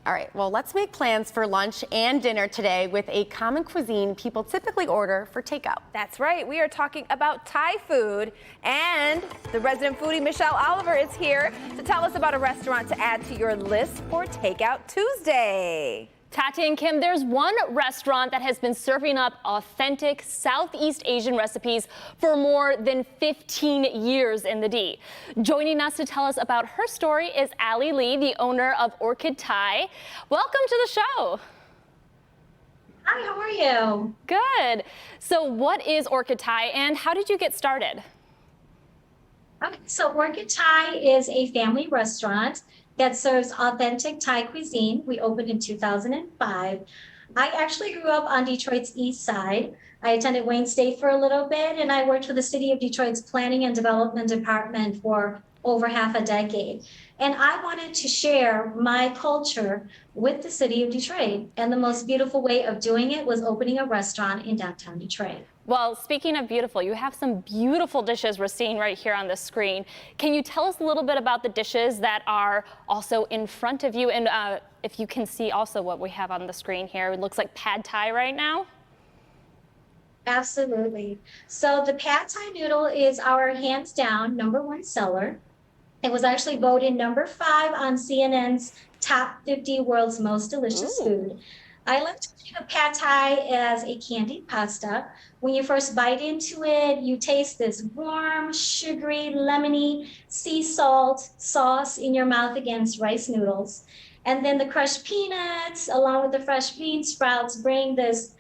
All right, well, let's make plans for lunch and dinner today with a common cuisine people typically order for takeout. That's right. We are talking about Thai food, and the resident foodie Michelle Oliver is here to tell us about a restaurant to add to your list for Takeout Tuesday. Tati and Kim, there's one restaurant that has been serving up authentic Southeast Asian recipes for more than 15 years in the D. Joining us to tell us about her story is Ali Lee, the owner of Orchid Thai. Welcome to the show. Hi, how are you? Good. So what is Orchid Thai and how did you get started? Okay, so Orchid Thai is a family restaurant that serves authentic Thai cuisine. We opened in 2005. I actually grew up on Detroit's east side. I attended Wayne State for a little bit, and I worked for the City of Detroit's Planning and Development Department for over half a decade. And I wanted to share my culture with the City of Detroit. And the most beautiful way of doing it was opening a restaurant in downtown Detroit. Well, speaking of beautiful, you have some beautiful dishes we're seeing right here on the screen. Can you tell us a little bit about the dishes that are also in front of you? And if you can see also what we have on the screen here, it looks like pad thai right now. Absolutely. So the pad thai noodle is our hands down #1 seller. It was actually voted #5 on CNN's top 50 world's most delicious food. I like to think of pad thai as a candied pasta. When you first bite into it, you taste this warm, sugary, lemony sea salt sauce in your mouth against rice noodles. And then the crushed peanuts, along with the fresh bean sprouts, bring this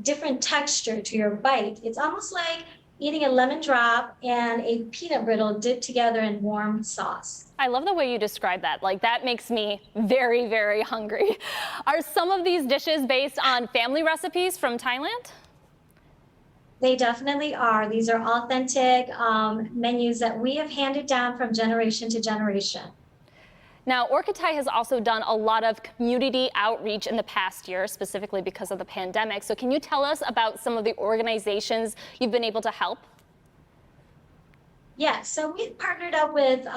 different texture to your bite. It's almost like eating a lemon drop and a peanut brittle dipped together in warm sauce. I love the way you describe that. Like, that makes me very, very hungry. Are some of these dishes based on family recipes from Thailand? They definitely are. These are authentic menus that we have handed down from generation to generation. Now, Orchid Thai has also done a lot of community outreach in the past year, specifically because of the pandemic. So can you tell us about some of the organizations you've been able to help? Yeah, so we've partnered up with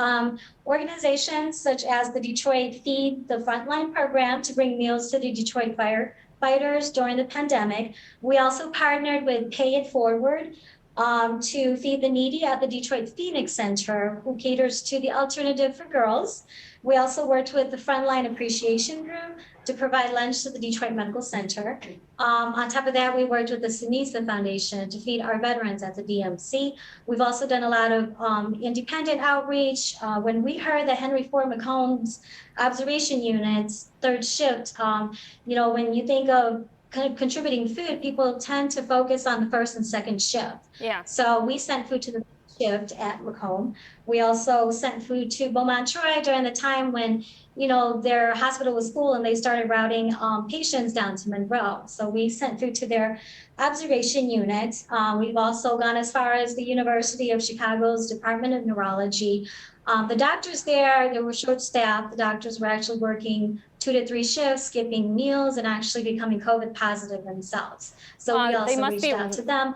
organizations such as the Detroit Feed the Frontline program to bring meals to the Detroit firefighters during the pandemic. We also partnered with Pay It Forward to feed the needy at the Detroit Phoenix Center, who caters to the alternative for girls. We also worked with the Frontline Appreciation Group to provide lunch to the Detroit Medical Center. On top of that, we worked with the Sinisa Foundation to feed our veterans at the DMC. We've also done a lot of independent outreach. When we heard that Henry Ford McComb's observation units, third shift, when you think of contributing food, people tend to focus on the first and second shift. Yeah. So we sent food to the shift at Macomb. We also sent food to Beaumont Troy during the time when, their hospital was full and they started routing patients down to Monroe. So we sent food to their observation unit. We've also gone as far as the University of Chicago's Department of Neurology. The doctors there, they were short-staffed. The doctors were actually working 2 to 3 shifts, skipping meals, and actually becoming COVID positive themselves. So we also reached out to them.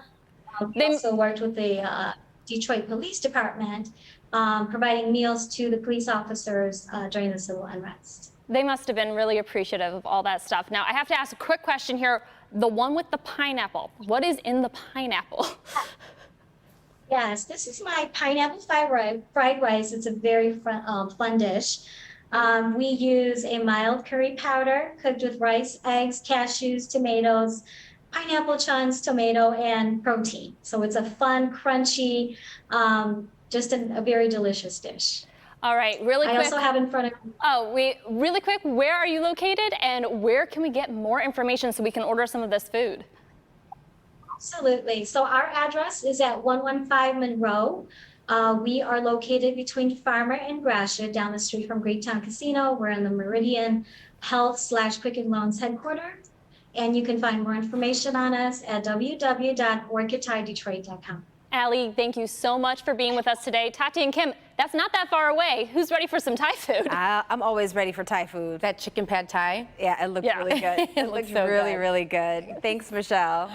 We also worked with the Detroit Police Department, providing meals to the police officers during the civil unrest. They must have been really appreciative of all that stuff. Now, I have to ask a quick question here. The one with the pineapple, what is in the pineapple? Yes, this is my pineapple fried rice. It's a very fun dish. We use a mild curry powder cooked with rice, eggs, cashews, tomatoes, pineapple chunks, tomato, and protein. So it's a fun, crunchy, just a very delicious dish. All right, really quick. I also have in front of me. Really quick, where are you located and where can we get more information so we can order some of this food? Absolutely. So our address is at 115 Monroe. We are located between Farmer and Gratiot, down the street from Greektown Casino. We're in the Meridian Health/Quicken Loans headquarters. And you can find more information on us at www.orchidthaidetroit.com. Ali, thank you so much for being with us today. Tati and Kim, that's not that far away. Who's ready for some Thai food? I'm always ready for Thai food. That chicken pad thai? Yeah, it looks really good. It looks so really, good. really good. Thanks, Michelle.